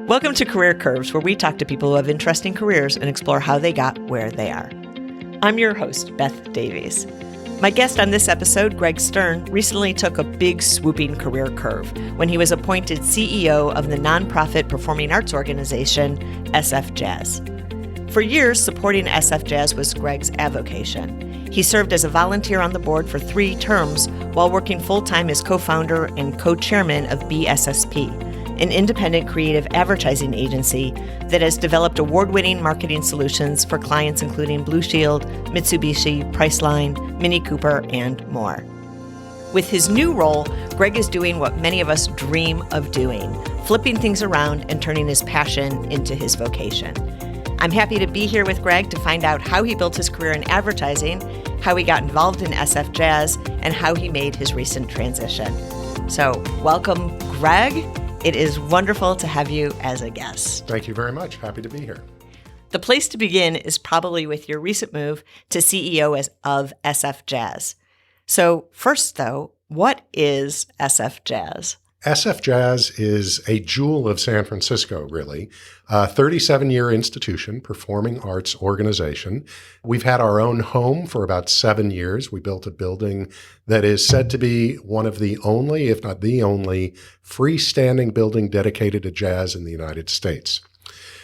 Welcome to Career Curves, where we talk to people who have interesting careers and explore how they got where they are. I'm your host, Beth Davies. My guest on this episode, Greg Stern, recently took a big swooping career curve when he was appointed CEO of the nonprofit performing arts organization, SFJAZZ. For years, supporting SFJAZZ was Greg's avocation. He served as a volunteer on the board for 3 terms while working full-time as co-founder and co-chairman of BSSP, an independent creative advertising agency that has developed award-winning marketing solutions for clients including Blue Shield, Mitsubishi, Priceline, Mini Cooper, and more. With his new role, Greg is doing what many of us dream of doing, flipping things around and turning his passion into his vocation. I'm happy to be here with Greg to find out how he built his career in advertising, how he got involved in SFJAZZ, and how he made his recent transition. So, welcome, Greg. It is wonderful to have you as a guest. Thank you very much. Happy to be here. The place to begin is probably with your recent move to CEO of SFJAZZ. So first, though, what is SFJAZZ? SFJAZZ is a jewel of San Francisco, really. A 37-year institution, performing arts organization. We've had our own home for about 7 years. We built a building that is said to be one of the only, if not the only, freestanding building dedicated to jazz in the United States.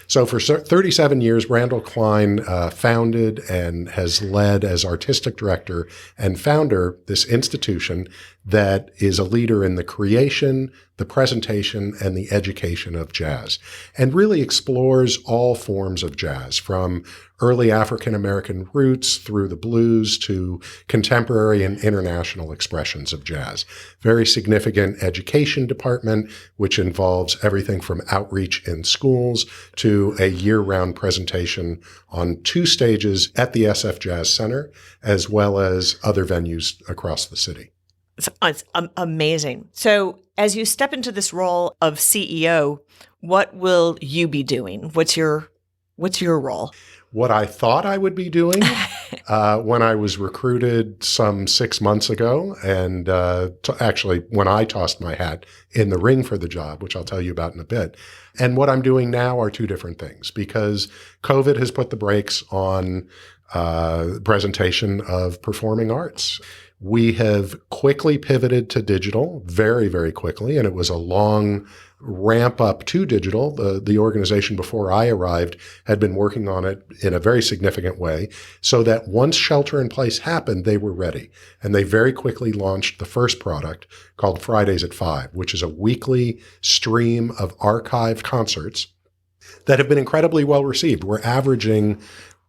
So for 37 years, Randall Klein founded and has led as artistic director and founder this institution that is a leader in the creation, the presentation, and the education of jazz, and really explores all forms of jazz, from early African-American roots through the blues to contemporary and international expressions of jazz. Very significant education department, which involves everything from outreach in schools to a year-round presentation on 2 stages at the SFJAZZ Center, as well as other venues across the city. It's amazing. So as you step into this role of CEO, what will you be doing? What's your role? What I thought I would be doing when I was recruited some 6 months ago, and actually when I tossed my hat in the ring for the job, which I'll tell you about in a bit. And what I'm doing now are 2 different things, because COVID has put the brakes on presentation of performing arts. We have quickly pivoted to digital very, very quickly, and it was a long ramp up to digital. The organization before I arrived had been working on it in a very significant way, so that once shelter in place happened, they were ready. And they very quickly launched the first product called Fridays at 5, which is a weekly stream of archived concerts that have been incredibly well received. We're averaging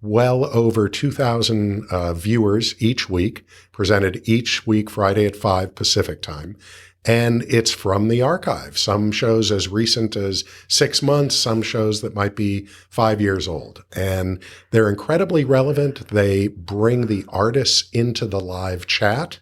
well over 2,000 viewers each week, presented each week Friday at 5 Pacific time. And it's from the archive. Some shows as recent as 6 months, some shows that might be 5 years old. And they're incredibly relevant. They bring the artists into the live chat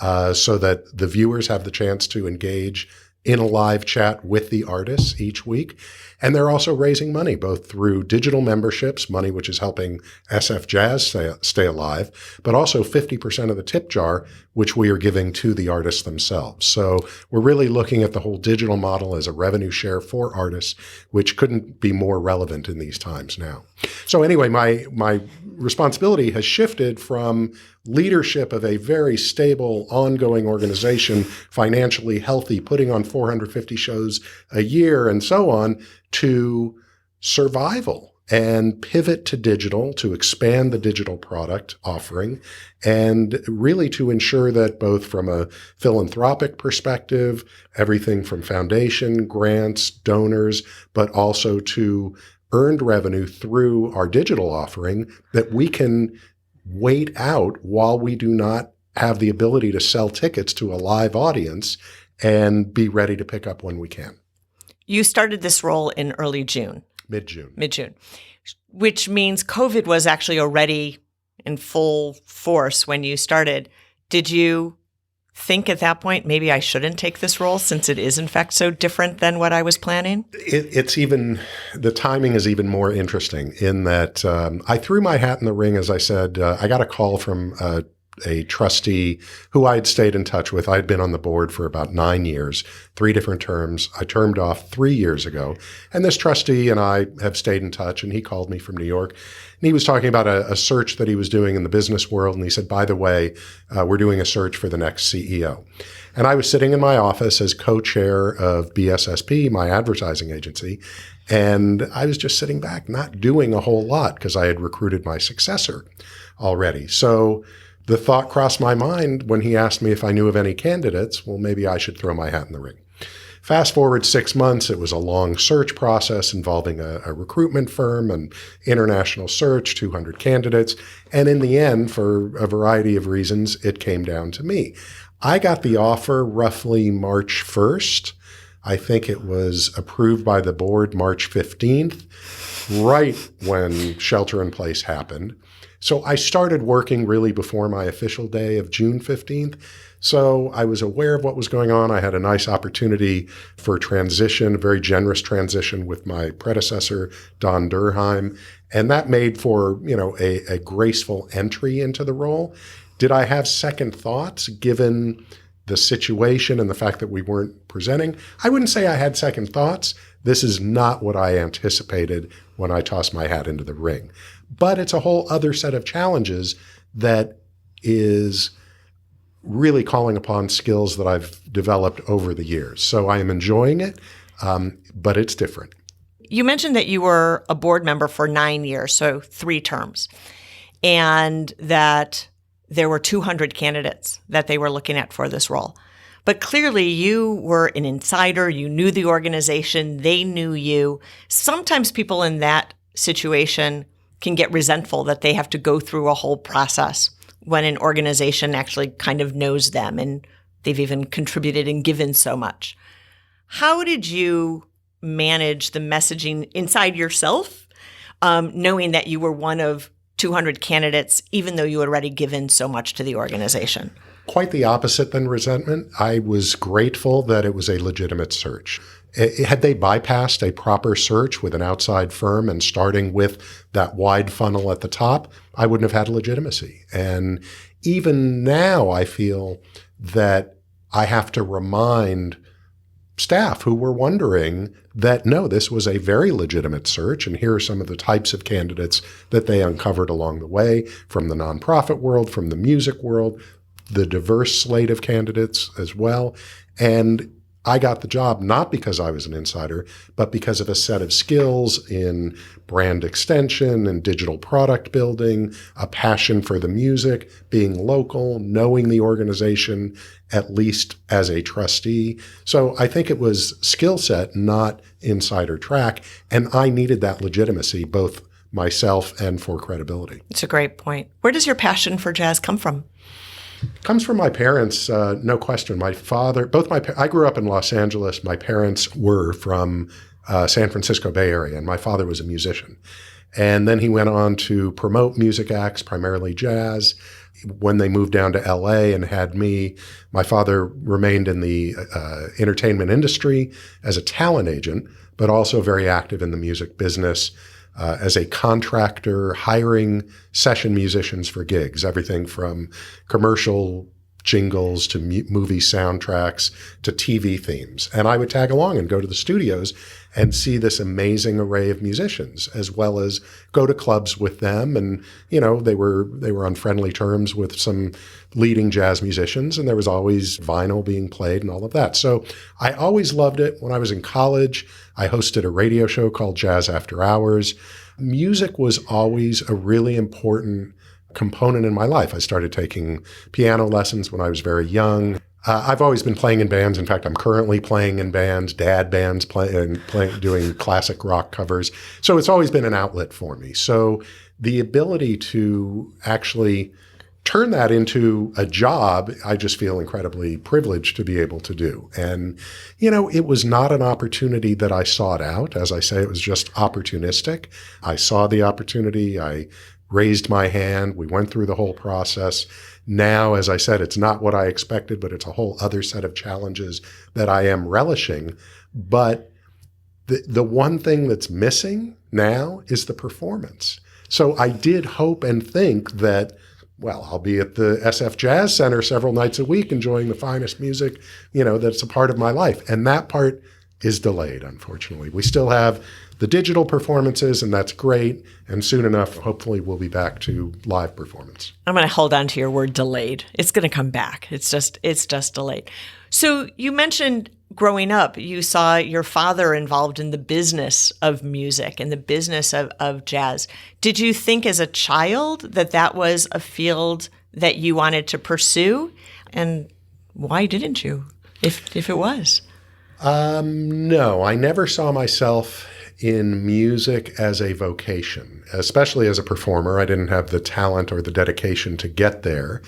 so that the viewers have the chance to engage in a live chat with the artists each week. And they're also raising money, both through digital memberships, money which is helping SFJAZZ stay alive, but also 50% of the tip jar, which we are giving to the artists themselves. So we're really looking at the whole digital model as a revenue share for artists, which couldn't be more relevant in these times now. So anyway, my responsibility has shifted from leadership of a very stable, ongoing organization, financially healthy, putting on 450 shows a year and so on, to survival and pivot to digital, to expand the digital product offering, and really to ensure that both from a philanthropic perspective, everything from foundation, grants, donors, but also to earned revenue through our digital offering, that we can wait out while we do not have the ability to sell tickets to a live audience and be ready to pick up when we can. You started this role in early June. Mid-June. Which means COVID was actually already in full force when you started. Did you think at that point, maybe I shouldn't take this role since it is in fact so different than what I was planning? The timing is even more interesting in that I threw my hat in the ring, as I said. I got a call from a a trustee who I had stayed in touch with. I had been on the board for about 9 years, 3 different terms. I termed off 3 years ago. And this trustee and I have stayed in touch, and he called me from New York. And he was talking about a search that he was doing in the business world. And he said, by the way, we're doing a search for the next CEO. And I was sitting in my office as co-chair of BSSP, my advertising agency. And I was just sitting back, not doing a whole lot because I had recruited my successor already. So the thought crossed my mind when he asked me if I knew of any candidates. Well, maybe I should throw my hat in the ring. Fast forward 6 months, it was a long search process involving a recruitment firm, an international search, 200 candidates. And in the end, for a variety of reasons, it came down to me. I got the offer roughly March 1st. I think it was approved by the board March 15th, right when shelter in place happened. So I started working really before my official day of June 15th. So I was aware of what was going on. I had a nice opportunity for transition, a very generous transition with my predecessor, Don Durheim. And that made for, a graceful entry into the role. Did I have second thoughts given the situation and the fact that we weren't presenting? I wouldn't say I had second thoughts. This is not what I anticipated when I tossed my hat into the ring. But it's a whole other set of challenges that is really calling upon skills that I've developed over the years. So I am enjoying it, but it's different. You mentioned that you were a board member for 9 years, so 3 terms, and that there were 200 candidates that they were looking at for this role. But clearly you were an insider. You knew the organization. They knew you. Sometimes people in that situation can get resentful that they have to go through a whole process when an organization actually kind of knows them and they've even contributed and given so much. How did you manage the messaging inside yourself, knowing that you were one of 200 candidates, even though you had already given so much to the organization? Quite the opposite than resentment. I was grateful that it was a legitimate search. Had they bypassed a proper search with an outside firm and starting with that wide funnel at the top, I wouldn't have had legitimacy. And even now, I feel that I have to remind staff who were wondering that, no, this was a very legitimate search, and here are some of the types of candidates that they uncovered along the way from the nonprofit world, from the music world, the diverse slate of candidates as well. And I got the job not because I was an insider, but because of a set of skills in brand extension and digital product building, a passion for the music, being local, knowing the organization, at least as a trustee. So I think it was skill set, not insider track. And I needed that legitimacy, both myself and for credibility. It's a great point. Where does your passion for jazz come from? Comes from my parents, no question. My father, I grew up in Los Angeles. My parents were from San Francisco Bay Area, and my father was a musician. And then he went on to promote music acts, primarily jazz. When they moved down to LA and had me, my father remained in the entertainment industry as a talent agent, but also very active in the music business. As a contractor, hiring session musicians for gigs, everything from commercial jingles to movie soundtracks to TV themes. And I would tag along and go to the studios and see this amazing array of musicians, as well as go to clubs with them. And, they were on friendly terms with some leading jazz musicians, and there was always vinyl being played and all of that. So I always loved it. When I was in college, I hosted a radio show called Jazz After Hours. Music was always a really important component in my life. I started taking piano lessons when I was very young. I've always been playing in bands. In fact, I'm currently playing in bands, dad bands, doing classic rock covers. So it's always been an outlet for me. So the ability to actually turn that into a job, I just feel incredibly privileged to be able to do. And, it was not an opportunity that I sought out. As I say, it was just opportunistic. I saw the opportunity. I raised my hand. We went through the whole process. Now, as I said, it's not what I expected, but it's a whole other set of challenges that I am relishing. But the one thing that's missing now is the performance. So I did hope and think that well, I'll be at the SFJAZZ Center several nights a week enjoying the finest music, that's a part of my life. And that part is delayed, unfortunately. We still have the digital performances, and that's great. And soon enough, hopefully, we'll be back to live performance. I'm going to hold on to your word delayed. It's going to come back. It's just delayed. So you mentioned growing up, you saw your father involved in the business of music and the business of jazz. Did you think as a child that was a field that you wanted to pursue? And why didn't you, if it was? No, I never saw myself in music as a vocation, especially as a performer. I didn't have the talent or the dedication to get there,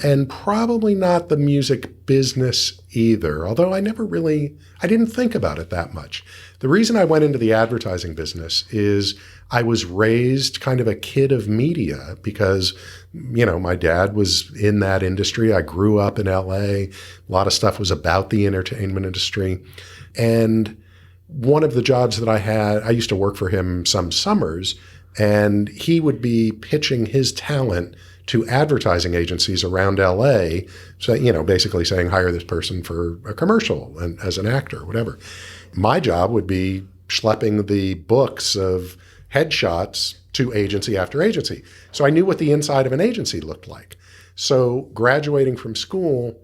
and probably not the music business either, although I didn't think about it that much. The reason I went into the advertising business is I was raised kind of a kid of media because, my dad was in that industry. I grew up in LA. A lot of stuff was about the entertainment industry. And one of the jobs that I had, I used to work for him some summers, and he would be pitching his talent to advertising agencies around LA. So, basically saying, hire this person for a commercial and as an actor, whatever. My job would be schlepping the books of headshots to agency after agency. So I knew what the inside of an agency looked like. So graduating from school,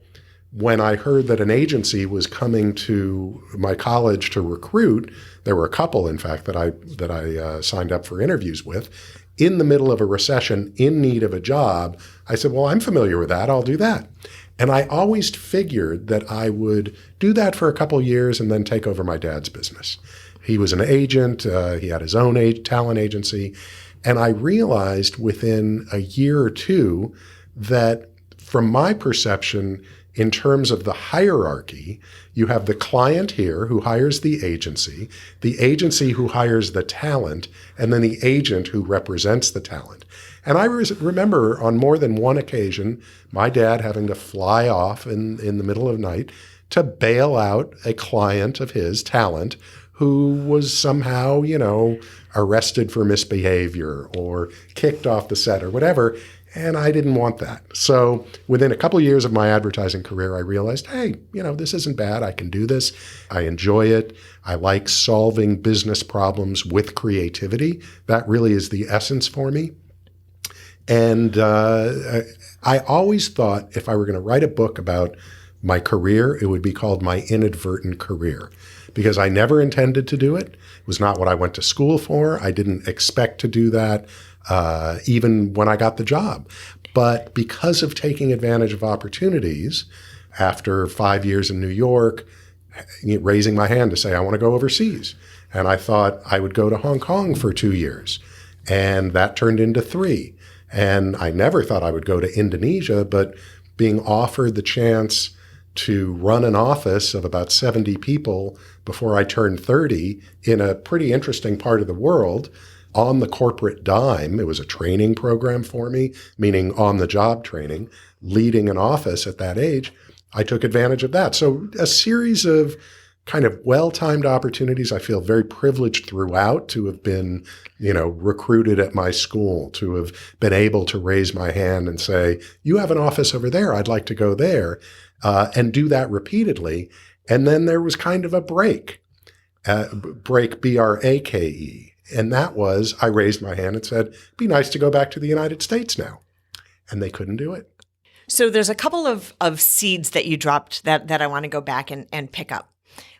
when I heard that an agency was coming to my college to recruit, there were a couple, in fact, that I signed up for interviews with, in the middle of a recession, in need of a job, I said, well, I'm familiar with that. I'll do that. And I always figured that I would do that for a couple of years and then take over my dad's business. He was an agent. He had his own talent agency. And I realized within a year or two that from my perception, in terms of the hierarchy, you have the client here who hires the agency who hires the talent, and then the agent who represents the talent. And I remember on more than one occasion, my dad having to fly off in the middle of the night to bail out a client of his talent who was somehow, arrested for misbehavior or kicked off the set or whatever. And I didn't want that. So within a couple of years of my advertising career, I realized, hey, this isn't bad. I can do this. I enjoy it. I like solving business problems with creativity. That really is the essence for me. And I always thought if I were going to write a book about my career, it would be called My Inadvertent Career, because I never intended to do it. It was not what I went to school for. I didn't expect to do that. Even when I got the job. But because of taking advantage of opportunities, after 5 years in New York, raising my hand to say, I want to go overseas. And I thought I would go to Hong Kong for 2 years. And that turned into 3. And I never thought I would go to Indonesia, but being offered the chance to run an office of about 70 people before I turned 30 in a pretty interesting part of the world, on the corporate dime. It was a training program for me, meaning on-the-job training, leading an office at that age. I took advantage of that. So a series of kind of well-timed opportunities. I feel very privileged throughout to have been, recruited at my school, to have been able to raise my hand and say, you have an office over there, I'd like to go there, and do that repeatedly. And then there was kind of a break, B-R-A-K-E. And that was, I raised my hand and said, it'd be nice to go back to the United States now. And they couldn't do it. So there's a couple of seeds that you dropped that I want to go back and pick up.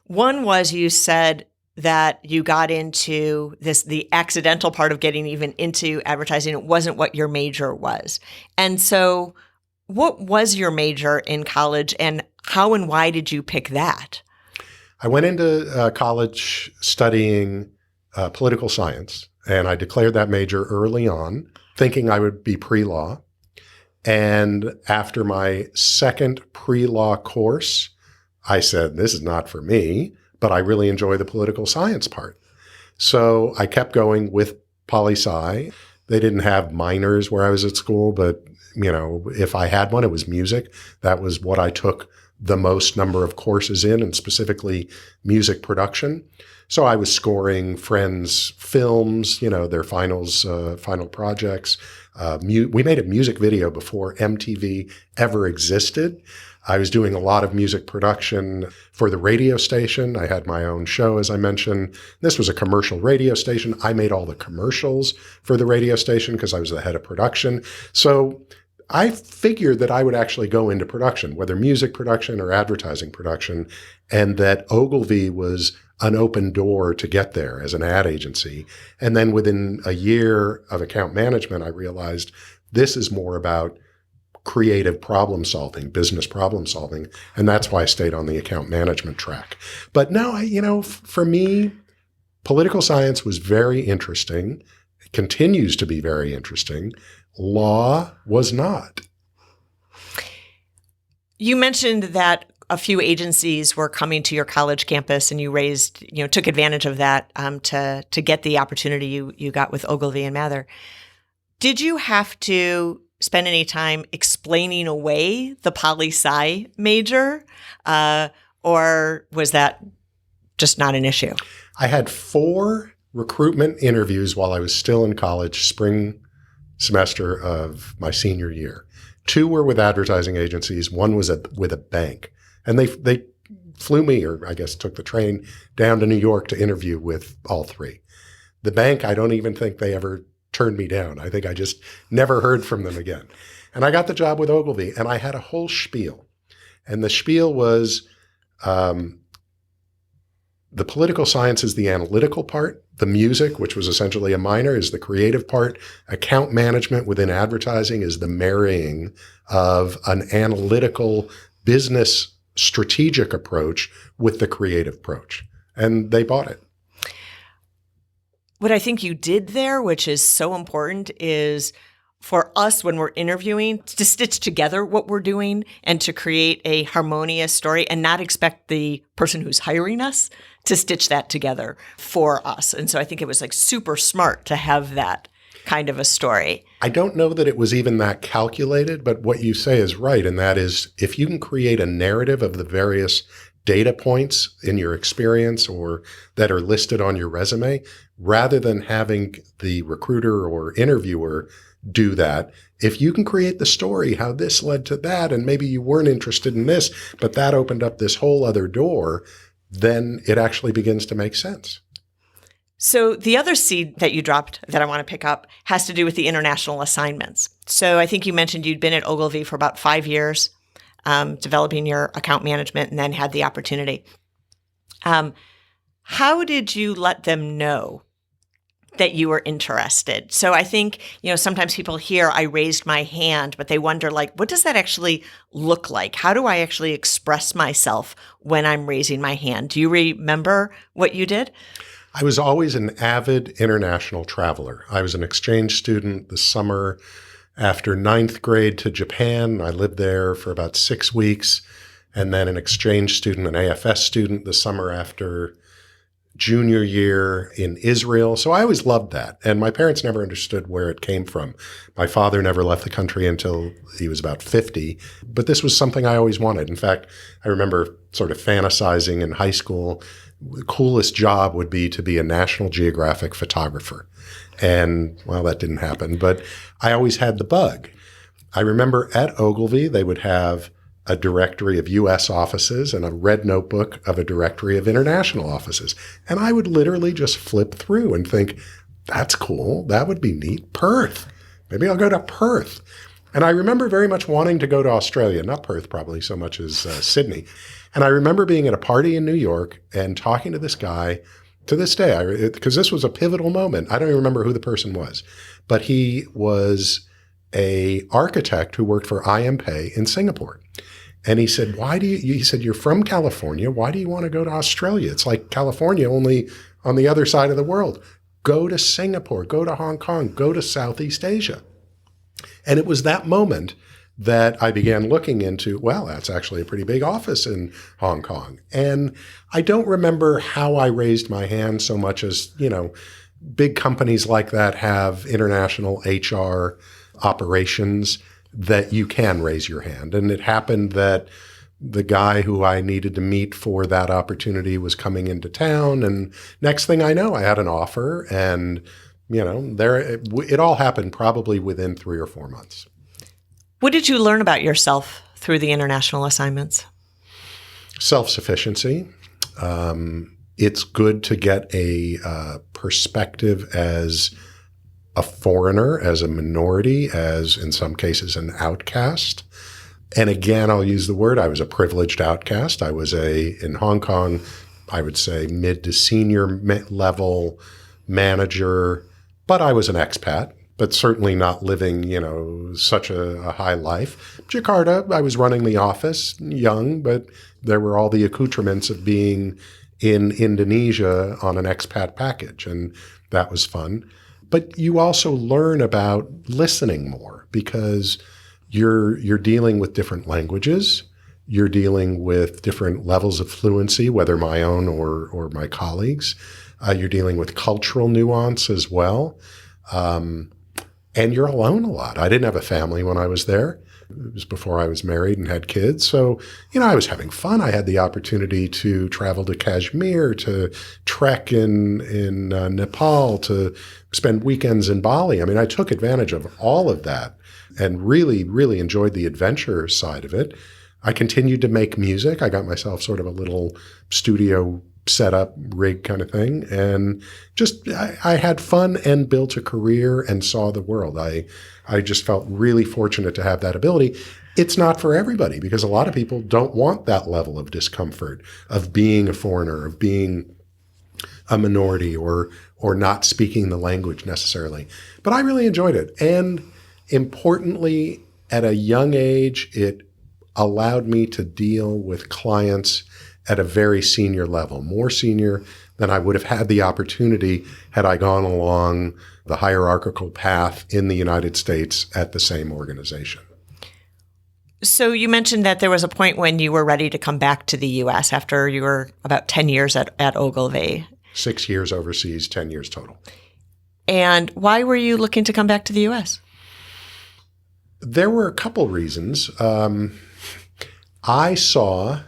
One was you said that you got into the accidental part of getting even into advertising. It wasn't what your major was. And so what was your major in college, and how and why did you pick that? I went into college studying political science, and I declared that major early on, thinking I would be pre-law. And after my second pre-law course, I said, this is not for me, but I really enjoy the political science part. So I kept going with poli-sci. They didn't have minors where I was at school, but if I had one, it was music. That was what I took the most number of courses in, and specifically music production. So I was scoring friends' films, their final projects. We made a music video before MTV ever existed. I was doing a lot of music production for the radio station. I had my own show, as I mentioned. This was a commercial radio station. I made all the commercials for the radio station because I was the head of production. So I figured that I would actually go into production, whether music production or advertising production, and that Ogilvy was an open door to get there as an ad agency. And then within a year of account management, I realized this is more about creative problem solving, business problem solving. And that's why I stayed on the account management track. But no, for me, political science was very interesting. It continues to be very interesting. Law was not. You mentioned that a few agencies were coming to your college campus and you took advantage of that to get the opportunity you got with Ogilvy and Mather. Did you have to spend any time explaining away the poli-sci major, or was that just not an issue? I had 4 recruitment interviews while I was still in college, spring semester of my senior year. 2 were with advertising agencies. 1 was with a bank. And they flew me, or I guess took the train down to New York to interview with all 3. The bank, I don't even think they ever turned me down. I think I just never heard from them again. And I got the job with Ogilvy, and I had a whole spiel. And the spiel was the political science is the analytical part. The music, which was essentially a minor, is the creative part. Account management within advertising is the marrying of an analytical business strategic approach with the creative approach. And they bought it. What I think you did there, which is so important, is for us when we're interviewing to stitch together what we're doing and to create a harmonious story and not expect the person who's hiring us to stitch that together for us. And so I think it was like super smart to have that kind of a story. I don't know that it was even that calculated, but what you say is right. And that is, if you can create a narrative of the various data points in your experience or that are listed on your resume, rather than having the recruiter or interviewer do that, if you can create the story, how this led to that, and maybe you weren't interested in this, but that opened up this whole other door, then it actually begins to make sense. So the other seed that you dropped that I want to pick up has to do with the international assignments. So I think you mentioned you'd been at Ogilvy for about 5 years, developing your account management, and then had the opportunity. How did you let them know that you were interested? So I think, sometimes people hear I raised my hand, but they wonder, what does that actually look like? How do I actually express myself when I'm raising my hand? Do you remember what you did? I was always an avid international traveler. I was an exchange student the summer after 9th grade to Japan. I lived there for about 6 weeks, and then an exchange student, an AFS student, the summer after junior year in Israel. So I always loved that. And my parents never understood where it came from. My father never left the country until he was about 50. But this was something I always wanted. In fact, I remember sort of fantasizing in high school, the coolest job would be to be a National Geographic photographer. And, well, that didn't happen. But I always had the bug. I remember at Ogilvy, they would have a directory of U.S. offices and a red notebook of a directory of international offices. And I would literally just flip through and think, that's cool. That would be neat. Perth. Maybe I'll go to Perth. And I remember very much wanting to go to Australia, not Perth probably so much as Sydney. And I remember being at a party in New York and talking to this guy to this day, because this was a pivotal moment. I don't even remember who the person was, but he was a architect who worked for IMPay in Singapore. And he said, he said, you're from California. Why do you want to go to Australia? It's like California, only on the other side of the world. Go to Singapore, go to Hong Kong, go to Southeast Asia. And it was that moment that I began looking into, well, that's actually a pretty big office in Hong Kong. And I don't remember how I raised my hand so much as, big companies like that have international HR operations that you can raise your hand. And it happened that the guy who I needed to meet for that opportunity was coming into town. And next thing I know, I had an offer and It all happened probably within 3 or 4 months. What did you learn about yourself through the international assignments? Self-sufficiency. It's good to get a perspective as a foreigner, as a minority, as in some cases an outcast. And again, I'll use the word, I was a privileged outcast. I was in Hong Kong, I would say mid to senior level manager, but I was an expat, but certainly not living, such a high life. Jakarta, I was running the office, young, but there were all the accoutrements of being in Indonesia on an expat package, and that was fun. But you also learn about listening more because you're dealing with different languages. You're dealing with different levels of fluency, whether my own or my colleagues. You're dealing with cultural nuance as well. And you're alone a lot. I didn't have a family when I was there. It was before I was married and had kids. So, I was having fun. I had the opportunity to travel to Kashmir, to trek in Nepal, to spend weekends in Bali. I mean, I took advantage of all of that and really, really enjoyed the adventure side of it. I continued to make music. I got myself sort of a little studio setup rig kind of thing. And just, I had fun and built a career and saw the world. I just felt really fortunate to have that ability. It's not for everybody because a lot of people don't want that level of discomfort of being a foreigner, of being a minority or not speaking the language necessarily. But I really enjoyed it. And importantly, at a young age, it allowed me to deal with clients at a very senior level, more senior than I would have had the opportunity had I gone along the hierarchical path in the United States at the same organization. So you mentioned that there was a point when you were ready to come back to the U.S. after you were about 10 years at Ogilvy. 6 years overseas, 10 years total. And why were you looking to come back to the U.S.? There were a couple reasons. I saw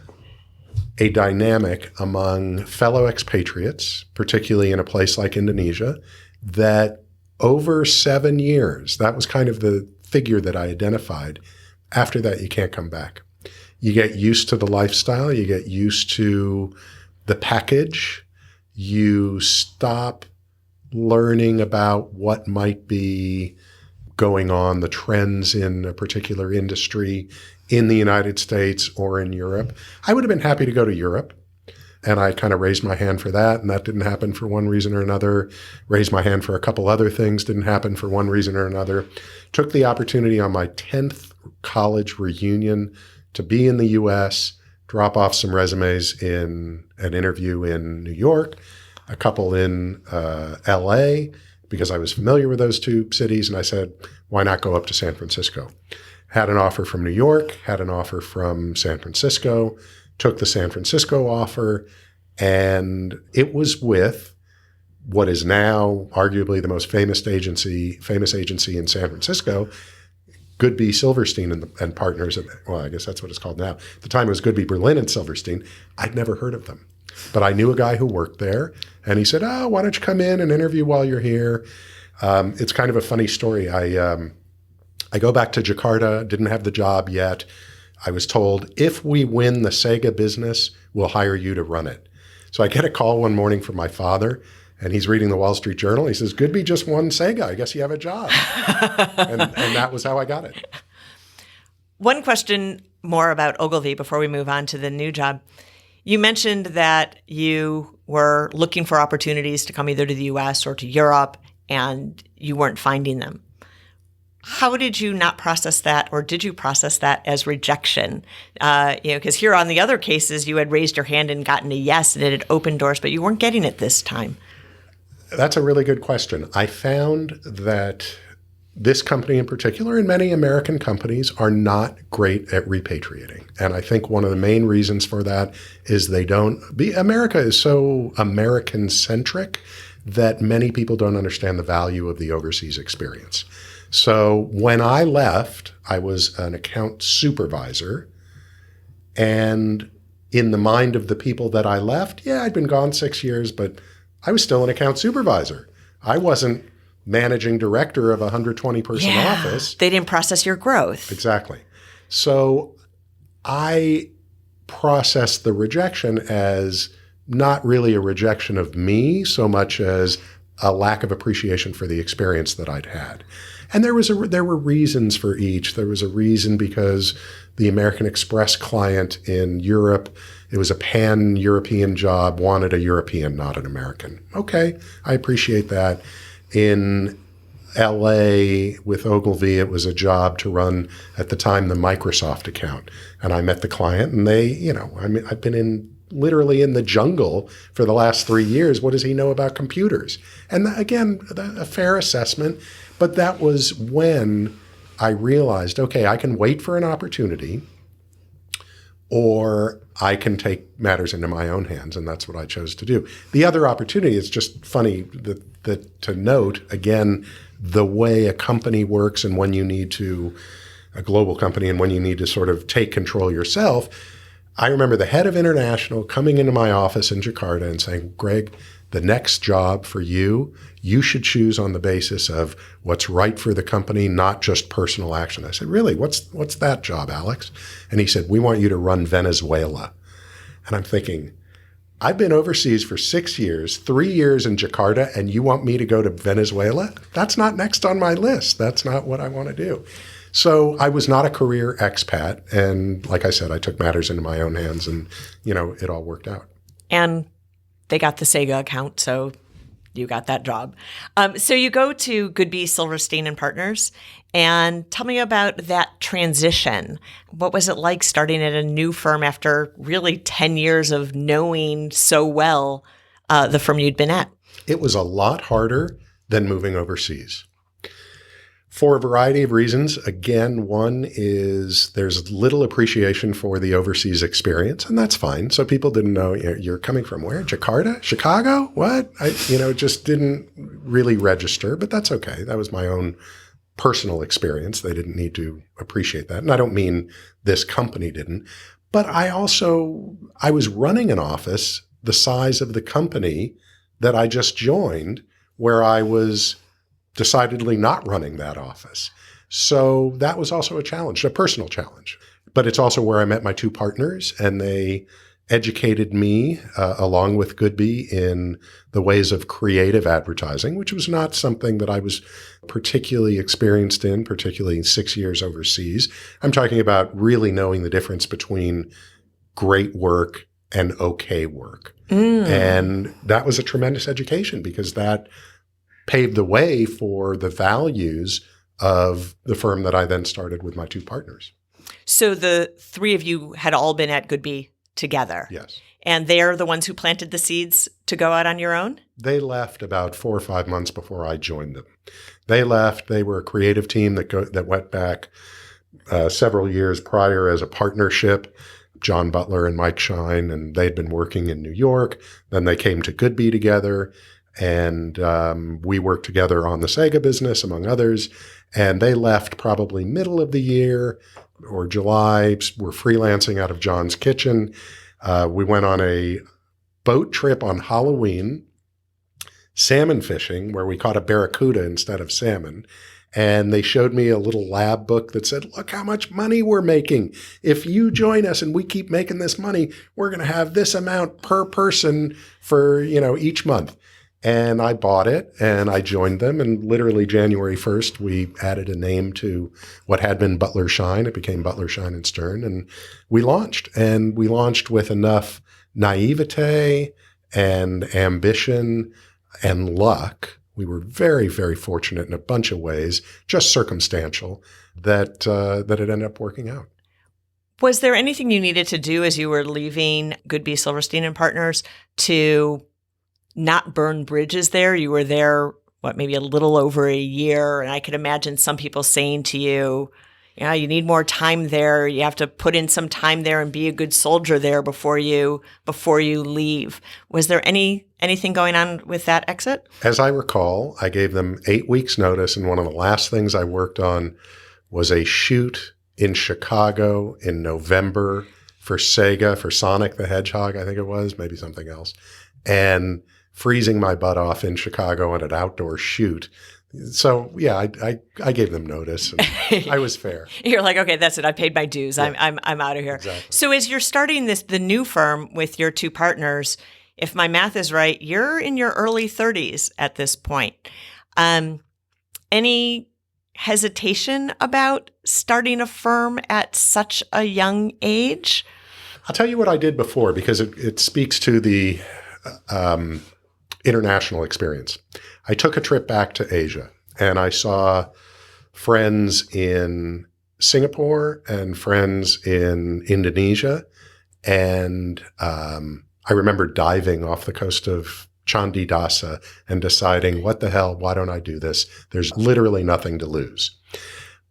a dynamic among fellow expatriates, particularly in a place like Indonesia, that over 7 years, that was kind of the figure that I identified. After that, you can't come back. You get used to the lifestyle. You get used to the package. You stop learning about what might be going on, the trends in a particular industry in the United States or in Europe. I would have been happy to go to Europe. And I kind of raised my hand for that. And that didn't happen for one reason or another. Raised my hand for a couple other things. Didn't happen for one reason or another. Took the opportunity on my 10th college reunion to be in the U.S., drop off some resumes in an interview in New York, a couple in L.A., because I was familiar with those two cities. And I said, why not go up to San Francisco? Had an offer from New York, had an offer from San Francisco, took the San Francisco offer, and it was with what is now arguably the most famous agency in San Francisco, Goodby Silverstein and Partners. Well, I guess that's what it's called now. At the time, it was Goodby Berlin and Silverstein. I'd never heard of them, but I knew a guy who worked there, and he said, why don't you come in and interview while you're here? It's kind of a funny story. I go back to Jakarta, didn't have the job yet. I was told, if we win the Sega business, we'll hire you to run it. So I get a call one morning from my father, and he's reading the Wall Street Journal. He says, Goodby just won Sega. I guess you have a job. and that was how I got it. One question more about Ogilvy before we move on to the new job. You mentioned that you were looking for opportunities to come either to the U.S. or to Europe, and you weren't finding them. How did you not process that, or did you process that as rejection? Because here on the other cases, you had raised your hand and gotten a yes, and it had opened doors, but you weren't getting it this time. That's a really good question. I found that this company in particular, and many American companies, are not great at repatriating. And I think one of the main reasons for that is America is so American-centric that many people don't understand the value of the overseas experience. So when I left, I was an account supervisor. And in the mind of the people that I left, I'd been gone 6 years, but I was still an account supervisor. I wasn't managing director of a 120-person office. They didn't process your growth. Exactly. So I processed the rejection as not really a rejection of me so much as a lack of appreciation for the experience that I'd had. And there were reasons for each. There was a reason because the American Express client in Europe, it was a pan-European job, wanted a European, not an American. Okay, I appreciate that. In LA with Ogilvy, it was a job to run, at the time, the Microsoft account. And I met the client and they, I've been literally in the jungle for the last 3 years. What does he know about computers? And again, a fair assessment. But that was when I realized, okay, I can wait for an opportunity or I can take matters into my own hands. And that's what I chose to do. The other opportunity, is just funny that to note, again, the way a company works and when you need to, a global company, and when you need to sort of take control yourself. I remember the head of international coming into my office in Jakarta and saying, Greg, the next job for you, you should choose on the basis of what's right for the company, not just personal action. I said, really? What's that job, Alex? And he said, we want you to run Venezuela. And I'm thinking, I've been overseas for 6 years, 3 years in Jakarta, and you want me to go to Venezuela? That's not next on my list. That's not what I want to do. So I was not a career expat. And like I said, I took matters into my own hands and, it all worked out. And they got the Sega account, so you got that job. So you go to Goodby, Silverstein and Partners, and tell me about that transition. What was it like starting at a new firm after really 10 years of knowing so well the firm you'd been at? It was a lot harder than moving overseas. For a variety of reasons. Again, one is there's little appreciation for the overseas experience, and that's fine. So people didn't know, you're coming from where? Jakarta? Chicago? What? It just didn't really register, but that's okay. That was my own personal experience. They didn't need to appreciate that. And I don't mean this company didn't, but I was running an office the size of the company that I just joined, where I was decidedly not running that office. So that was also a challenge, a personal challenge. But it's also where I met my two partners, and they educated me along with Goodby in the ways of creative advertising, which was not something that I was particularly experienced in, particularly 6 years overseas. I'm talking about really knowing the difference between great work and okay work. And that was a tremendous education because that paved the way for the values of the firm that I then started with my two partners. So the three of you had all been at Goodby together. Yes. And they're the ones who planted the seeds to go out on your own? They left about 4 or 5 months before I joined them. They left. They were a creative team that went back several years prior as a partnership. John Butler and Mike Shine, and they'd been working in New York. Then they came to Goodby together. And we worked together on the Sega business, among others. And they left probably middle of the year or July. We're freelancing out of John's kitchen. We went on a boat trip on Halloween, salmon fishing, where we caught a barracuda instead of salmon. And they showed me a little lab book that said, look how much money we're making. If you join us and we keep making this money, we're going to have this amount per person for, each month. And I bought it and I joined them. And literally January 1st, we added a name to what had been Butler Shine. It became Butler Shine and Stern. And we launched. And we launched with enough naivete and ambition and luck. We were very, very fortunate in a bunch of ways, just circumstantial, that it ended up working out. Was there anything you needed to do as you were leaving Goodby, Silverstein and Partners to not burn bridges there? You were there, maybe a little over a year. And I could imagine some people saying to you, you need more time there. You have to put in some time there and be a good soldier there before you leave. Was there anything going on with that exit? As I recall, I gave them 8 weeks notice. And one of the last things I worked on was a shoot in Chicago in November for Sega, for Sonic the Hedgehog, I think it was, maybe something else. And freezing my butt off in Chicago on an outdoor shoot. So yeah, I gave them notice. And I was fair. You're like, okay, that's it. I paid my dues. Yeah. I'm out of here. Exactly. So as you're starting the new firm with your two partners, if my math is right, you're in your early 30s at this point. Any hesitation about starting a firm at such a young age? I'll tell you what I did before, because it speaks to the international experience. I took a trip back to Asia, and I saw friends in Singapore and friends in Indonesia. And I remember diving off the coast of Chandidasa and deciding, what the hell, why don't I do this? There's literally nothing to lose.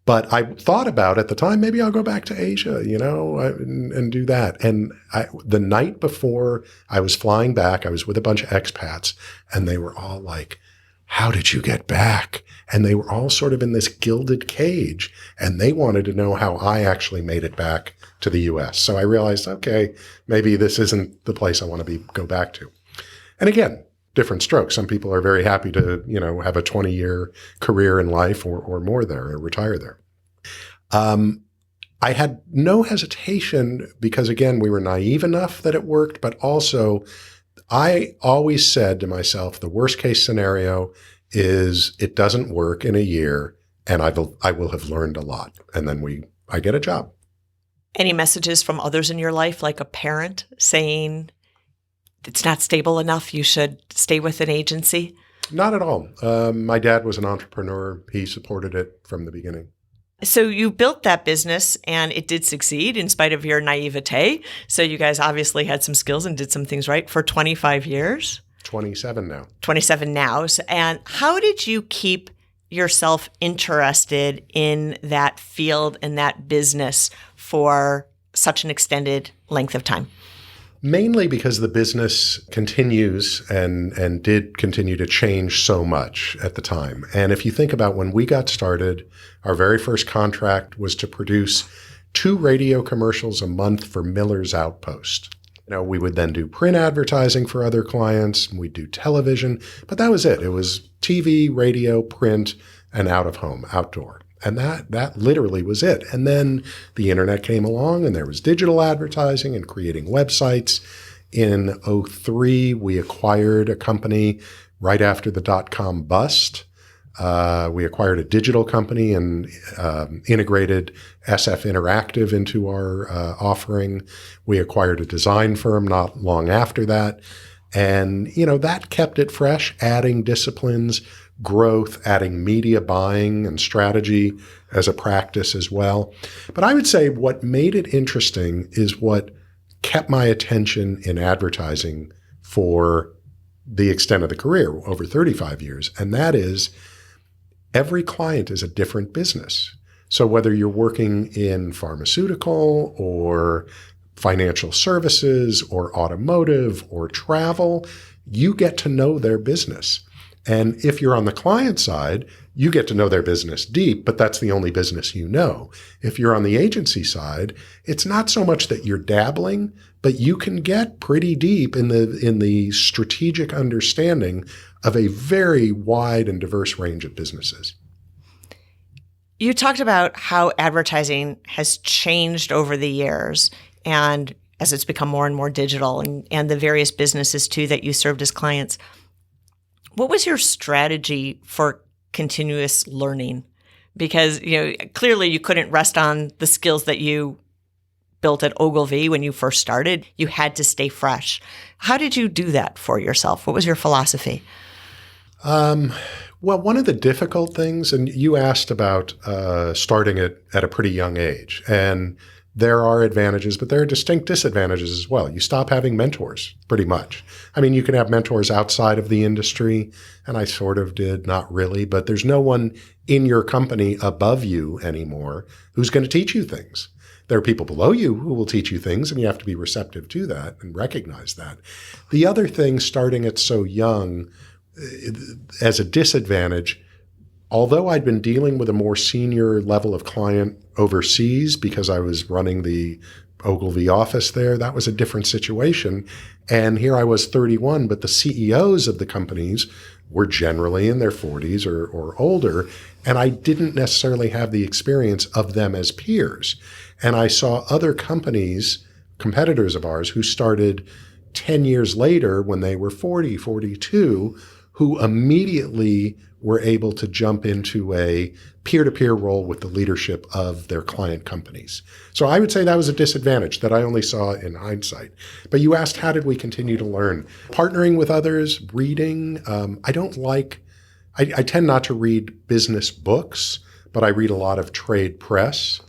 But I thought about at the time, maybe I'll go back to Asia, and do that. And the night before I was flying back, I was with a bunch of expats, and they were all like, how did you get back? And they were all sort of in this gilded cage, and they wanted to know how I actually made it back to the US. So I realized, okay, maybe this isn't the place I want to go back to. And again, different strokes. Some people are very happy to, have a 20-year career in life or more there, or retire there. I had no hesitation because, again, we were naive enough that it worked, but also I always said to myself, the worst case scenario is it doesn't work in a year, and I will have learned a lot. And then I get a job. Any messages from others in your life, like a parent saying, it's not stable enough, you should stay with an agency? Not at all. My dad was an entrepreneur. He supported it from the beginning. So you built that business, and it did succeed in spite of your naivete. So you guys obviously had some skills and did some things right for 25 years. 27 now. 27 now. And how did you keep yourself interested in that field and that business for such an extended length of time? Mainly because the business continues and did continue to change so much at the time. And if you think about when we got started, our very first contract was to produce 2 radio commercials a month for Miller's Outpost. We would then do print advertising for other clients, and we'd do television, but that was it. It was TV, radio, print, and out of home, outdoor. And that literally was it. And then the internet came along, and there was digital advertising and creating websites. In 2003, we acquired a company right after the dot-com bust. We acquired a digital company and integrated SF Interactive into our offering. We acquired a design firm not long after that. And, that kept it fresh, adding disciplines, growth, adding media buying and strategy as a practice as well. But I would say what made it interesting is what kept my attention in advertising for the extent of the career, over 35 years. And that is, every client is a different business. So whether you're working in pharmaceutical or financial services or automotive or travel, you get to know their business. And if you're on the client side, you get to know their business deep, but that's the only business you know. If you're on the agency side, it's not so much that you're dabbling, but you can get pretty deep in the strategic understanding of a very wide and diverse range of businesses. You talked about how advertising has changed over the years, and as it's become more and more digital, and the various businesses too that you served as clients. What was your strategy for continuous learning? Because, clearly you couldn't rest on the skills that you built at Ogilvy when you first started. You had to stay fresh. How did you do that for yourself? What was your philosophy? Well, one of the difficult things, and you asked about starting it at a pretty young age, and there are advantages, but there are distinct disadvantages as well. You stop having mentors, pretty much. I mean, you can have mentors outside of the industry, and I sort of did, not really, but there's no one in your company above you anymore who's going to teach you things. There are people below you who will teach you things, and you have to be receptive to that and recognize that. The other thing, starting at so young, as a disadvantage, although I'd been dealing with a more senior level of client overseas because I was running the Ogilvy office there. That was a different situation. And here I was 31, but the CEOs of the companies were generally in their 40s or older, and I didn't necessarily have the experience of them as peers. And I saw other companies, competitors of ours, who started 10 years later when they were 40, 42, who immediately were able to jump into a peer-to-peer role with the leadership of their client companies. So I would say that was a disadvantage that I only saw in hindsight. But you asked, how did we continue to learn? Partnering with others, reading. I tend not to read business books, but I read a lot of trade press.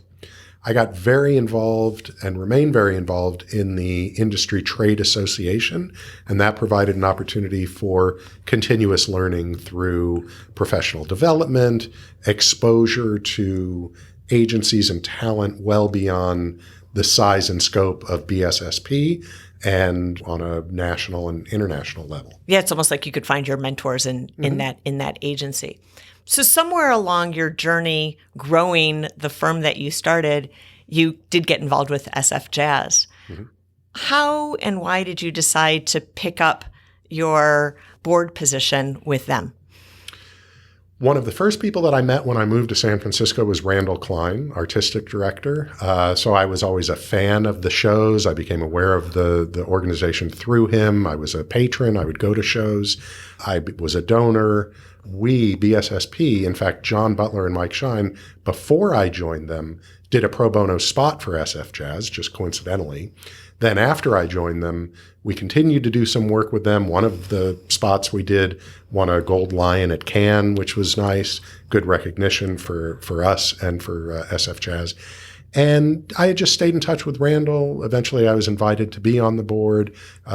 I got very involved and remain very involved in the industry trade association, and that provided an opportunity for continuous learning through professional development, exposure to agencies and talent well beyond the size and scope of BSSP and on a national and international level. Yeah, it's almost like you could find your mentors in that agency. So somewhere along your journey growing the firm that you started, you did get involved with SFJAZZ. Mm-hmm. How and why did you decide to pick up your board position with them? One of the first people that I met when I moved to San Francisco was Randall Klein, artistic director. So I was always a fan of the shows. I became aware of the organization through him. I was a patron. I would go to shows. I was a donor. We, BSSP, in fact, John Butler and Mike Shine, before I joined them, did a pro bono spot for SFJAZZ, just coincidentally. Then after I joined them, we continued to do some work with them. One of the spots we did won a Gold Lion at Cannes, which was nice, good recognition for us and for SFJAZZ. And I had just stayed in touch with Randall. Eventually, I was invited to be on the board.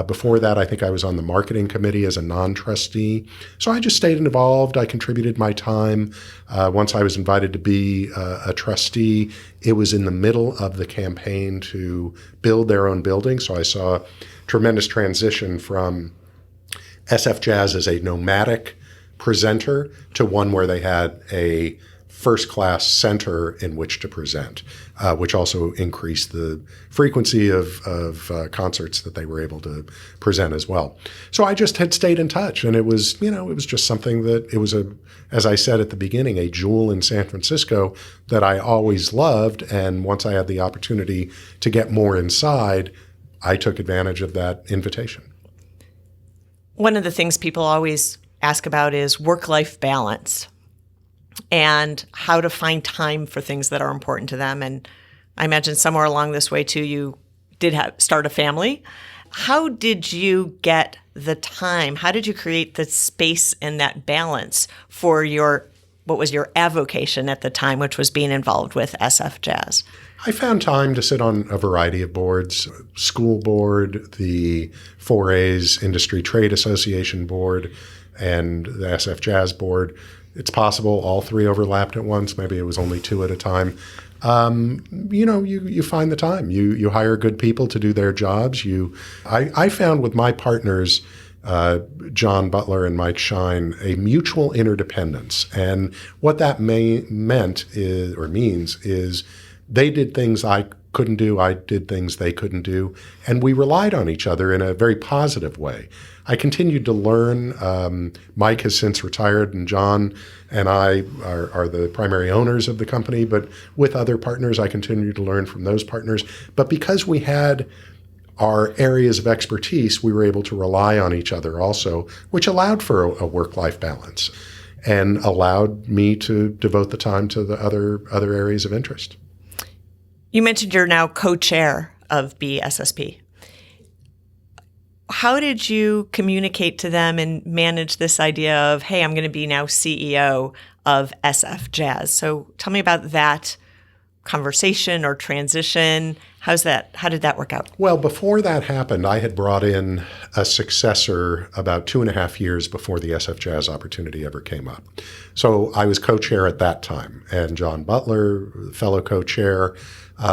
Before that, I think I was on the marketing committee as a non-trustee. So I just stayed involved. I contributed my time. Once I was invited to be a trustee, it was in the middle of the campaign to build their own building. So I saw tremendous transition from SFJAZZ as a nomadic presenter to one where they had a first-class center in which to present, which also increased the frequency of concerts that they were able to present as well. So I just had stayed in touch, and it was just something that it was as I said at the beginning, a jewel in San Francisco that I always loved. And once I had the opportunity to get more inside, I took advantage of that invitation. One of the things people always ask about is work-life balance and how to find time for things that are important to them. And I imagine somewhere along this way, too, you did start a family. How did you get the time? How did you create the space and that balance for what was your avocation at the time, which was being involved with SFJAZZ? I found time to sit on a variety of boards, school board, the 4A's Industry Trade Association board, and the SFJAZZ board. It's possible all three overlapped at once. Maybe it was only two at a time. You find the time. You hire good people to do their jobs. I found with my partners, John Butler and Mike Shine, a mutual interdependence. And what that means is they did things I couldn't do. I did things they couldn't do. And we relied on each other in a very positive way. I continued to learn. Mike has since retired, and John and I are the primary owners of the company. But with other partners, I continued to learn from those partners. But because we had our areas of expertise, we were able to rely on each other also, which allowed for a work-life balance and allowed me to devote the time to the other areas of interest. You mentioned you're now co-chair of BSSP. How did you communicate to them and manage this idea of, hey, I'm going to be now CEO of SFJAZZ? So tell me about that conversation or transition. How did that work out? Well, before that happened, I had brought in a successor about 2.5 years before the SFJAZZ opportunity ever came up. So I was co-chair at that time, and John Butler, fellow co-chair,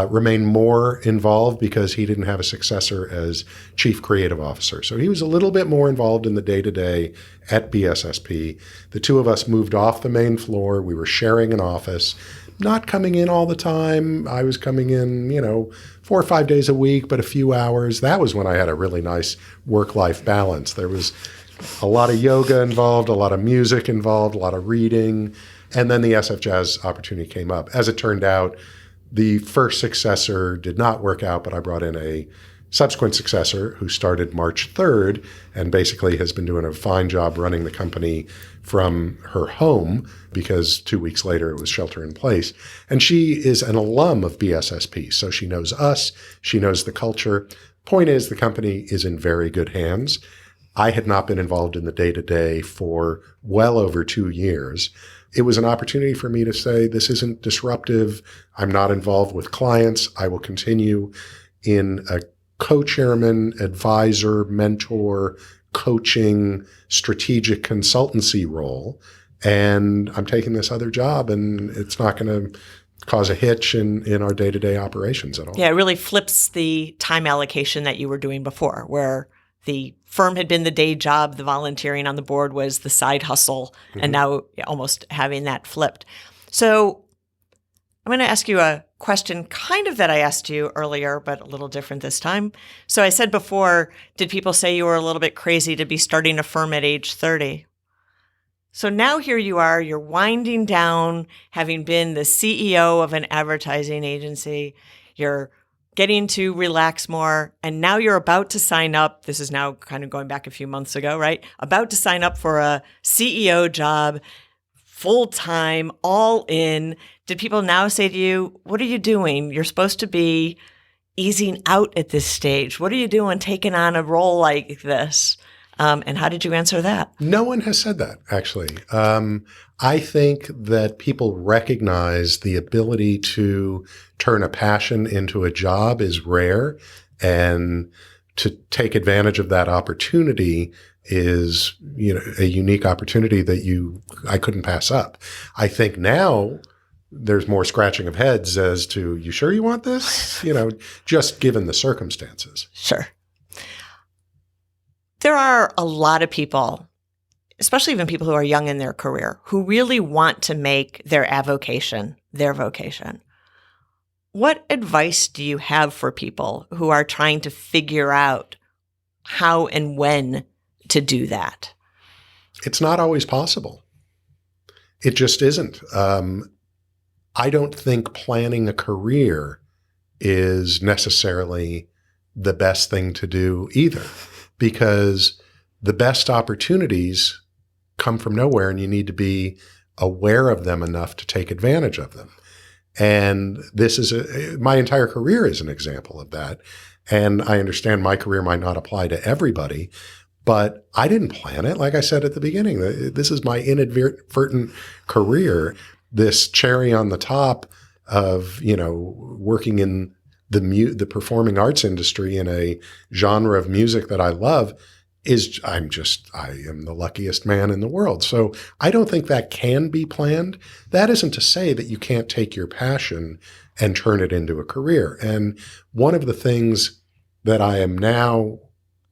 remained more involved because he didn't have a successor as chief creative officer. So he was a little bit more involved in the day-to-day at BSSP. The two of us moved off the main floor. We were sharing an office, not coming in all the time. I was coming in, 4 or 5 days a week, but a few hours. That was when I had a really nice work-life balance. There was a lot of yoga involved, a lot of music involved, a lot of reading. And then the SFJAZZ opportunity came up. As it turned out, the first successor did not work out, but I brought in a subsequent successor who started March 3rd and basically has been doing a fine job running the company from her home because 2 weeks later it was shelter in place. And she is an alum of BSSP, so she knows us, she knows the culture. Point is, the company is in very good hands. I had not been involved in the day-to-day for well over 2 years. It was an opportunity for me to say, this isn't disruptive. I'm not involved with clients. I will continue in a co-chairman, advisor, mentor, coaching, strategic consultancy role. And I'm taking this other job, and it's not going to cause a hitch in our day-to-day operations at all. Yeah, it really flips the time allocation that you were doing before, where the firm had been the day job, the volunteering on the board was the side hustle, and now almost having that flipped. So I'm going to ask you a question kind of that I asked you earlier, but a little different this time. So I said before, did people say you were a little bit crazy to be starting a firm at age 30? So now here you are, you're winding down, having been the CEO of an advertising agency, you're getting to relax more, and now you're about to sign up. This is now kind of going back a few months ago, right? About to sign up for a CEO job, full-time, all in. Did people now say to you, what are you doing? You're supposed to be easing out at this stage. What are you doing taking on a role like this? And how did you answer that? No one has said that, actually. I think that people recognize the ability to turn a passion into a job is rare, and to take advantage of that opportunity is, a unique opportunity that I couldn't pass up. I think now there's more scratching of heads as to, you sure you want this? Just given the circumstances. Sure. There are a lot of people, especially even people who are young in their career, who really want to make their avocation their vocation. What advice do you have for people who are trying to figure out how and when to do that? It's not always possible. It just isn't. I don't think planning a career is necessarily the best thing to do either, because the best opportunities come from nowhere, and you need to be aware of them enough to take advantage of them. And this is my entire career is an example of that. And I understand my career might not apply to everybody, but I didn't plan it. Like I said at the beginning, this is my inadvertent career, this cherry on the top of, working in the performing arts industry in a genre of music that I love I am the luckiest man in the world. So I don't think that can be planned. That isn't to say that you can't take your passion and turn it into a career. And one of the things that I am now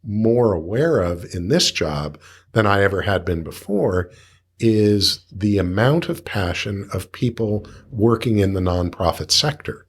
more aware of in this job than I ever had been before is the amount of passion of people working in the nonprofit sector.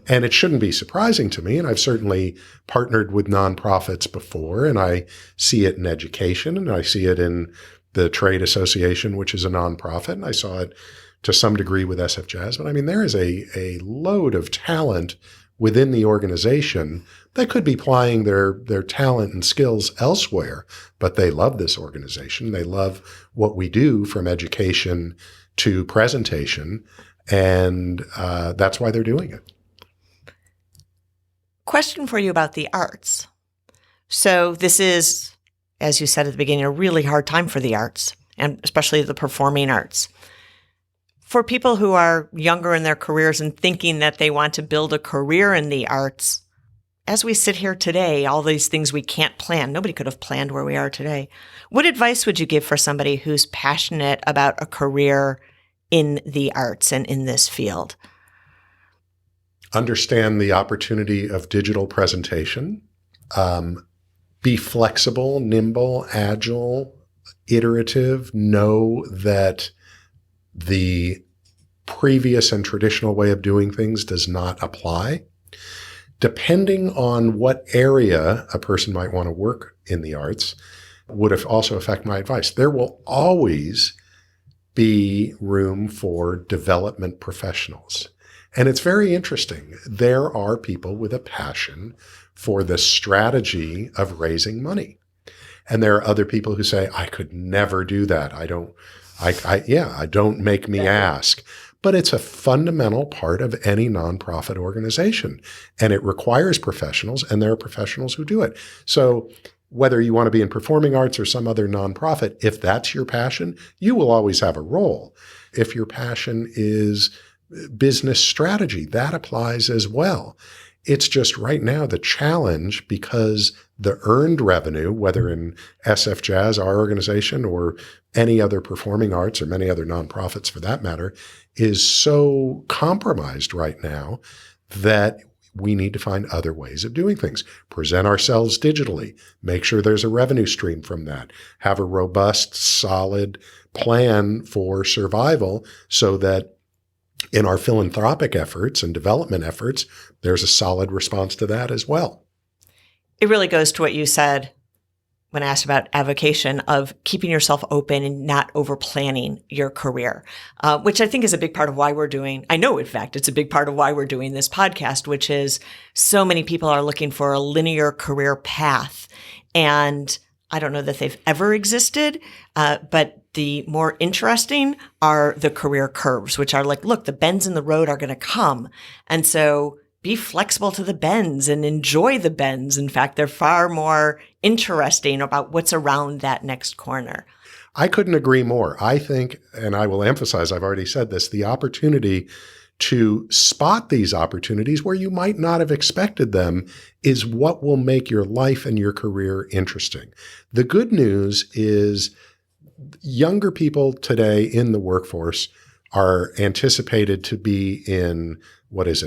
And it shouldn't be surprising to me. And I've certainly partnered with nonprofits before, and I see it in education, and I see it in the trade association, which is a nonprofit. And I saw it to some degree with SFJAZZ. But I mean, there is a load of talent within the organization that could be applying their talent and skills elsewhere, but they love this organization. They love what we do, from education to presentation. And that's why they're doing it. Question for you about the arts. So this is, as you said at the beginning, a really hard time for the arts, and especially the performing arts. For people who are younger in their careers and thinking that they want to build a career in the arts, as we sit here today, all these things we can't plan, nobody could have planned where we are today. What advice would you give for somebody who's passionate about a career in the arts and in this field? understand the opportunity of digital presentation, be flexible, nimble, agile, iterative, know that the previous and traditional way of doing things does not apply. Depending on what area a person might want to work in the arts would also affect my advice. There will always be room for development professionals. And it's very interesting. There are people with a passion for the strategy of raising money. And there are other people who say, I could never do that. Don't make me ask. But it's a fundamental part of any nonprofit organization. And it requires professionals, and there are professionals who do it. So whether you want to be in performing arts or some other nonprofit, if that's your passion, you will always have a role. If your passion is business strategy, that applies as well. It's just right now the challenge, because the earned revenue, whether in SFJAZZ, our organization, or any other performing arts or many other nonprofits for that matter, is so compromised right now that we need to find other ways of doing things. Present ourselves digitally, make sure there's a revenue stream from that, have a robust, solid plan for survival so that in our philanthropic efforts and development efforts, there's a solid response to that as well. It really goes to what you said when asked about avocation of keeping yourself open and not over planning your career, which I think is a big part of why we're doing, I know, in fact, it's a big part of why we're doing this podcast, which is so many people are looking for a linear career path. And I don't know that they've ever existed, but the more interesting are the career curves, which are like, look, the bends in the road are going to come. And so be flexible to the bends and enjoy the bends. In fact, they're far more interesting about what's around that next corner. I couldn't agree more. I think, and I will emphasize, I've already said this, the opportunity to spot these opportunities where you might not have expected them is what will make your life and your career interesting. The good news is younger people today in the workforce are anticipated to be in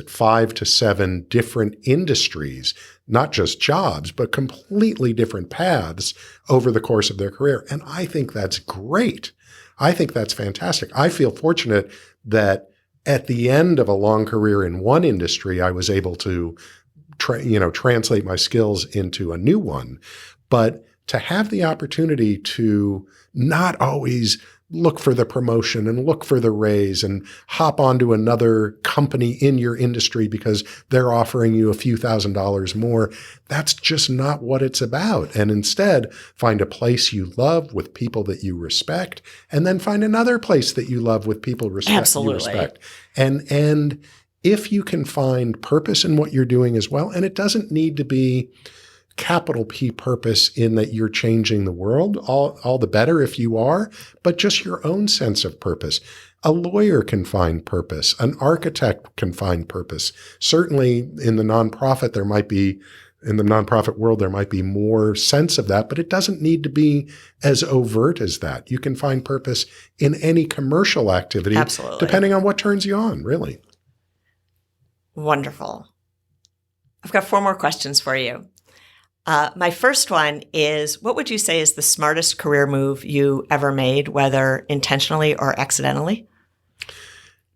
5 to 7 different industries, not just jobs, but completely different paths over the course of their career. And I think that's great. I think that's fantastic. I feel fortunate that at the end of a long career in one industry, I was able to translate my skills into a new one. But to have the opportunity to not always look for the promotion and look for the raise and hop onto another company in your industry because they're offering you a few $1,000s more, that's just not what it's about. And instead, find a place you love with people that you respect, and then find another place that you love with people you respect. And if you can find purpose in what you're doing as well, and it doesn't need to be capital P purpose in that you're changing the world, all the better if you are, but just your own sense of purpose. A lawyer can find purpose. An architect can find purpose. Certainly in the nonprofit world, there might be more sense of that, but it doesn't need to be as overt as that. You can find purpose in any commercial activity, Absolutely, depending on what turns you on, really. Wonderful. I've got 4 more questions for you. My first one is, what would you say is the smartest career move you ever made, whether intentionally or accidentally?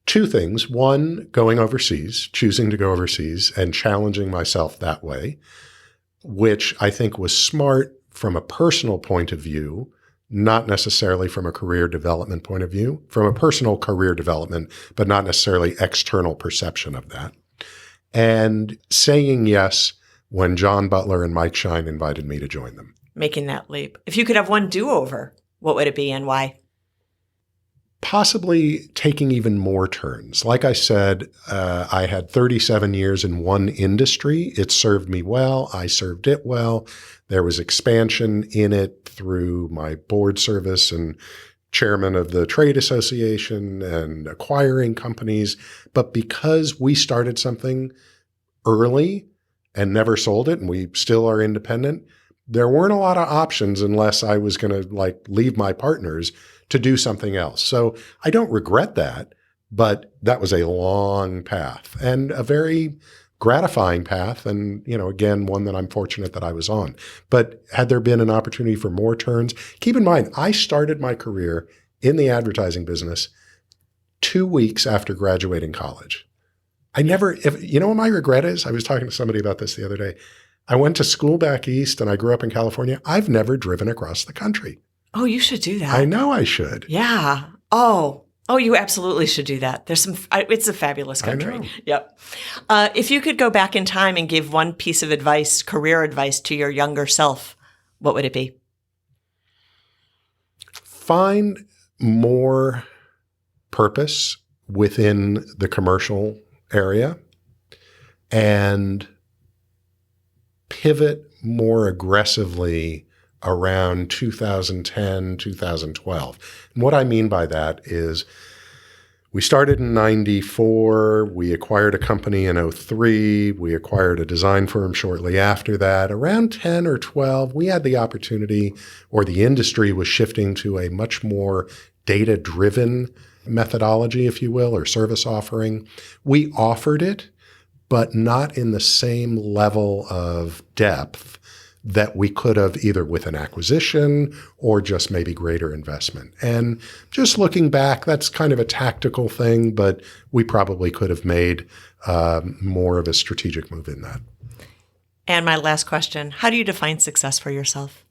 2 things. One, going overseas, choosing to go overseas and challenging myself that way, which I think was smart from a personal point of view, not necessarily from a career development point of view, from a personal career development, but not necessarily external perception of that. And saying yes when John Butler and Mike Shine invited me to join them. Making that leap. If you could have one do-over, what would it be and why? Possibly taking even more turns. Like I said, I had 37 years in one industry. It served me well. I served it well. There was expansion in it through my board service and chairman of the trade association and acquiring companies. But because we started something early and never sold it, and we still are independent, there weren't a lot of options unless I was going to leave my partners to do something else. So I don't regret that, But that was a long path and a very gratifying path. And, again, one that I'm fortunate that I was on. But had there been an opportunity for more turns, keep in mind, I started my career in the advertising business 2 weeks after graduating college. What my regret is? I was talking to somebody about this the other day. I went to school back east and I grew up in California. I've never driven across the country. Oh, you should do that. I know I should. Yeah. Oh, you absolutely should do that. It's a fabulous country. I know. Yep. If you could go back in time and give one piece of advice, career advice to your younger self, what would it be? Find more purpose within the commercial area and pivot more aggressively around 2010, 2012. And what I mean by that is we started in 94, we acquired a company in 03, we acquired a design firm shortly after that. Around 10 or 12, we had the opportunity, or the industry was shifting to a much more data-driven methodology, if you will, or service offering. We offered it, but not in the same level of depth that we could have either with an acquisition or just maybe greater investment. And just looking back, that's kind of a tactical thing, but we probably could have made more of a strategic move in that. And my last question, how do you define success for yourself?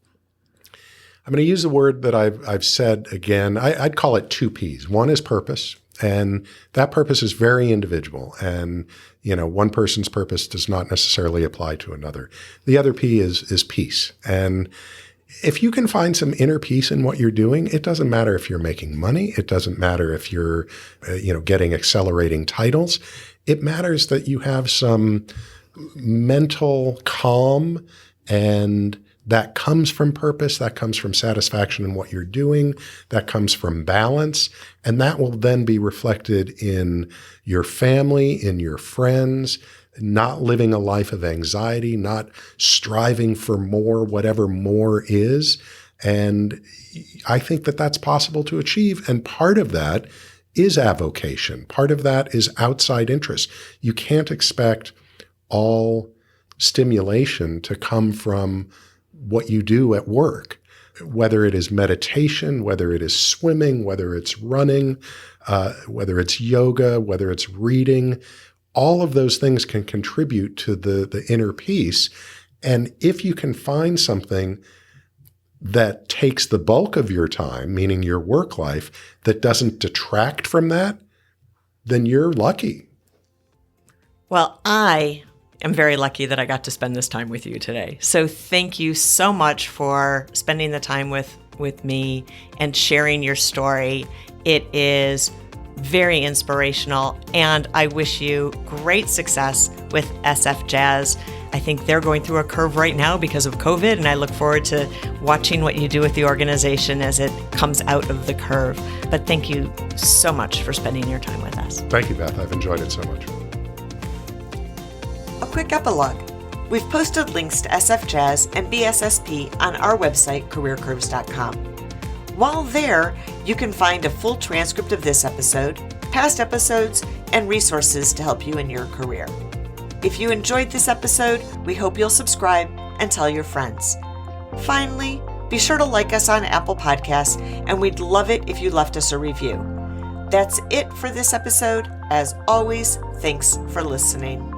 I'm going to use the word that I've said again. I'd call it 2 Ps. One is purpose, and that purpose is very individual. And one person's purpose does not necessarily apply to another. The other P is peace. And if you can find some inner peace in what you're doing, it doesn't matter if you're making money. It doesn't matter if you're, getting accelerating titles. It matters that you have some mental calm, and that comes from purpose, that comes from satisfaction in what you're doing, that comes from balance, and that will then be reflected in your family, in your friends, not living a life of anxiety, not striving for more, whatever more is. And I think that that's possible to achieve. And part of that is avocation. Part of that is outside interest. You can't expect all stimulation to come from what you do at work, whether it is meditation, whether it is swimming, whether it's running, whether it's yoga, whether it's reading. All of those things can contribute to the inner peace. And if you can find something that takes the bulk of your time, meaning your work life, that doesn't detract from that, then you're lucky. Well, I am very lucky that I got to spend this time with you today. So thank you so much for spending the time with me and sharing your story. It is very inspirational, and I wish you great success with SFJAZZ. I think they're going through a curve right now because of COVID, and I look forward to watching what you do with the organization as it comes out of the curve. But thank you so much for spending your time with us. Thank you, Beth. I've enjoyed it so much. A quick epilogue. We've posted links to SFJAZZ and BSSP on our website, careercurves.com. While there, you can find a full transcript of this episode, past episodes, and resources to help you in your career. If you enjoyed this episode, we hope you'll subscribe and tell your friends. Finally, be sure to like us on Apple Podcasts, and we'd love it if you left us a review. That's it for this episode. As always, thanks for listening.